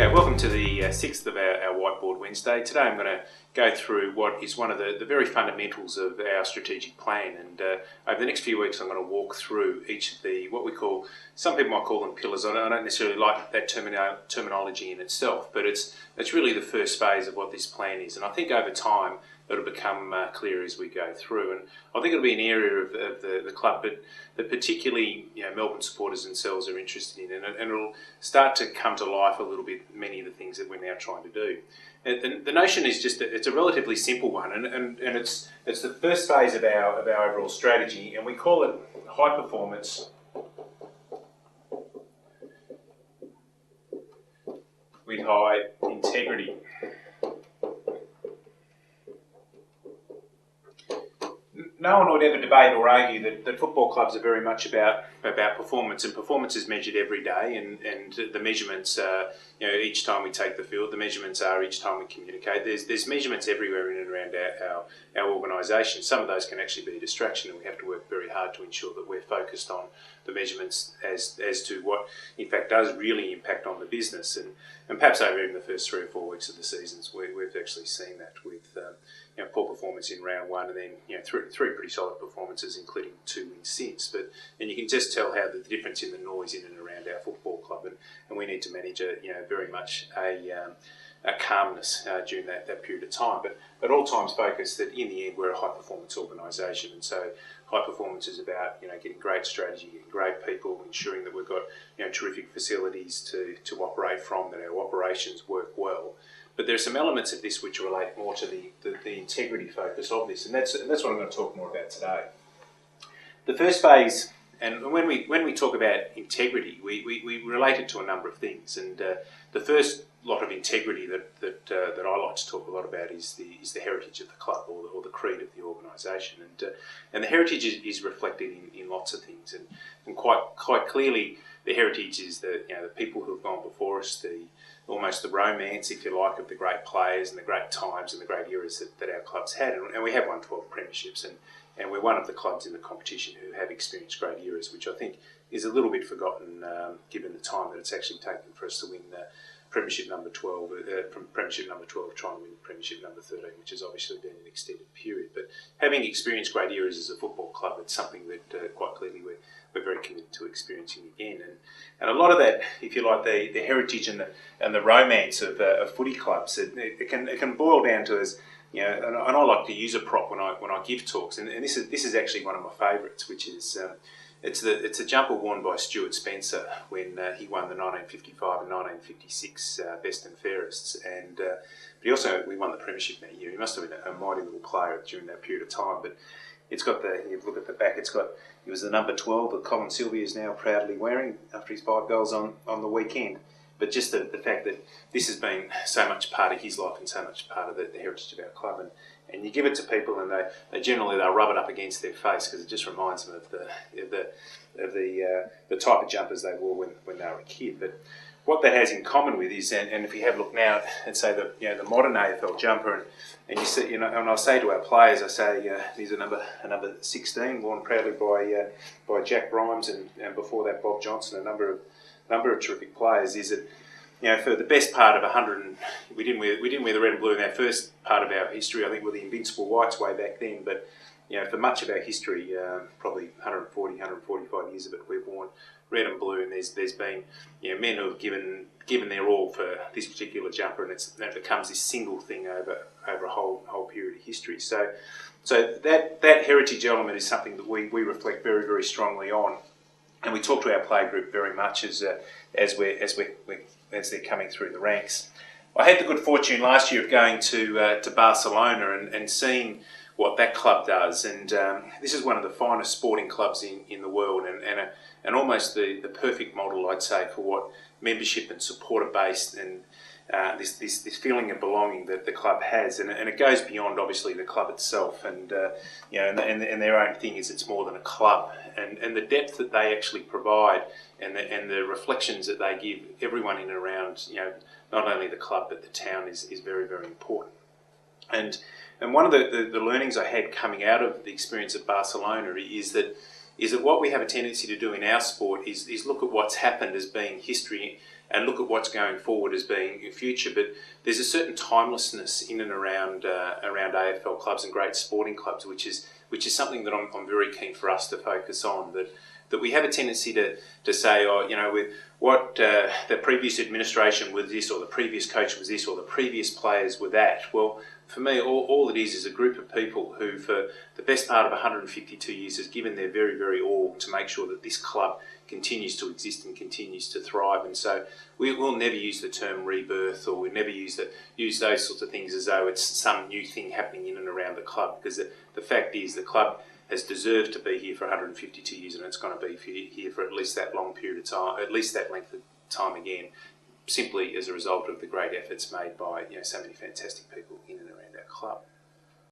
Okay, welcome to the sixth of our Whiteboard Wednesday. Today I'm going to go through what is one of the very fundamentals of our strategic plan, and over the next few weeks I'm going to walk through each of the, what we call, some people might call them pillars. I don't necessarily like that terminology in itself, but it's really the first phase of what this plan is, and I think over time it'll become clear as we go through. And I think it'll be an area of the club that particularly Melbourne supporters themselves are interested in, and it'll start to come to life a little bit, many of the things that we're now trying to do. And the notion is just that it's a relatively simple one, and it's the first phase of our overall strategy, and we call it high performance with high integrity. No one would ever debate or argue that football clubs are very much about performance, and performance is measured every day, and the measurements each time we take the field, the measurements are each time we communicate. There's measurements everywhere in and around our organisation. Some of those can actually be a distraction, and we have to work very hard to ensure that we're focused on the measurements as to what in fact does really impact on the business. And perhaps over even the first 3 or 4 weeks of the seasons, we've actually seen that with poor performance in round one, and then three pretty solid performances, including 2 wins since. And you can just tell how the difference in the noise in and around our football club, and we need to manage very much a calmness during that period of time. But at all times focus that in the end we're a high performance organisation, and so high performance is about getting great strategy, getting great people, ensuring that we've got terrific facilities to operate from, that our operations work well. But there are some elements of this which relate more to the integrity focus of this, and that's what I'm going to talk more about today. The first phase, and when we talk about integrity, we relate it to a number of things, and the first lot of integrity that I like to talk a lot about is the heritage of the club, or the creed of the organisation, and the heritage is reflected in lots of things, and quite clearly the heritage is the people who have gone before us, almost the romance, if you like, of the great players and the great times and the great eras that our clubs had, and we have won 12 premierships, and we're one of the clubs in the competition who have experienced great eras, which I think is a little bit forgotten given the time that it's actually taken for us to win Premiership number 12, from Premiership number 12 trying to win Premiership number 13, which has obviously been an extended period. But having experienced great eras as a football club, it's something that quite clearly we're very committed to experiencing again. And a lot of that, if you like, the heritage and the romance of footy clubs, it can boil down to as and I like to use a prop when I give talks, and this is actually one of my favourites, which is it's a jumper worn by Stuart Spencer when he won the 1955 and 1956 Best and Fairest, but we won the premiership that year. He must have been a mighty little player during that period of time. But it's got you look at the back. It was the number 12 that Colin Sylvia is now proudly wearing after his 5 goals on the weekend. But just the fact that this has been so much part of his life and so much part of the heritage of our club, and you give it to people, and they'll rub it up against their face because it just reminds them of the type of jumpers they wore when they were a kid. But what that has in common with is, and if you have a look now and say that the modern AFL jumper, and you see, and I say to our players, I say these are number 16, worn proudly by Jack Grimes, and before that Bob Johnson, a number of terrific players, is that for the best part of 100, we didn't wear the red and blue in our first part of our history. I think we're the Invincible Whites way back then, but for much of our history, probably 140, 145 years of it, we've worn red and blue, and there's been men who have given their all for this particular jumper, and it becomes this single thing over a whole period of history. So that heritage element is something that we reflect very, very strongly on. And we talk to our play group very much as they're coming through the ranks. I had the good fortune last year of going to Barcelona and seeing what that club does, and this is one of the finest sporting clubs in the world, and almost the perfect model, I'd say, for what membership and supporter based and this feeling of belonging that the club has, and it goes beyond obviously the club itself, and their own thing is it's more than a club, and the depth that they actually provide, and the reflections that they give everyone in and around not only the club but the town is very, very important. And one of the learnings I had coming out of the experience of Barcelona is that is that what we have a tendency to do in our sport is look at what's happened as being history and look at what's going forward as being future. But there's a certain timelessness in and around AFL clubs and great sporting clubs, which is something that I'm very keen for us to focus on. That we have a tendency to say, oh, you know, with what the previous administration was this, or the previous coach was this, or the previous players were that. Well, for me, all it is a group of people who, for the best part of 152 years, has given their very, very all to make sure that this club continues to exist and continues to thrive. And so we will never use the term rebirth, or we'll never use those sorts of things as though it's some new thing happening in and around the club, because the fact is the club has deserved to be here for 152 years, and it's going to be here for at least that long period of time, at least that length of time again, simply as a result of the great efforts made by so many fantastic people in and around our club.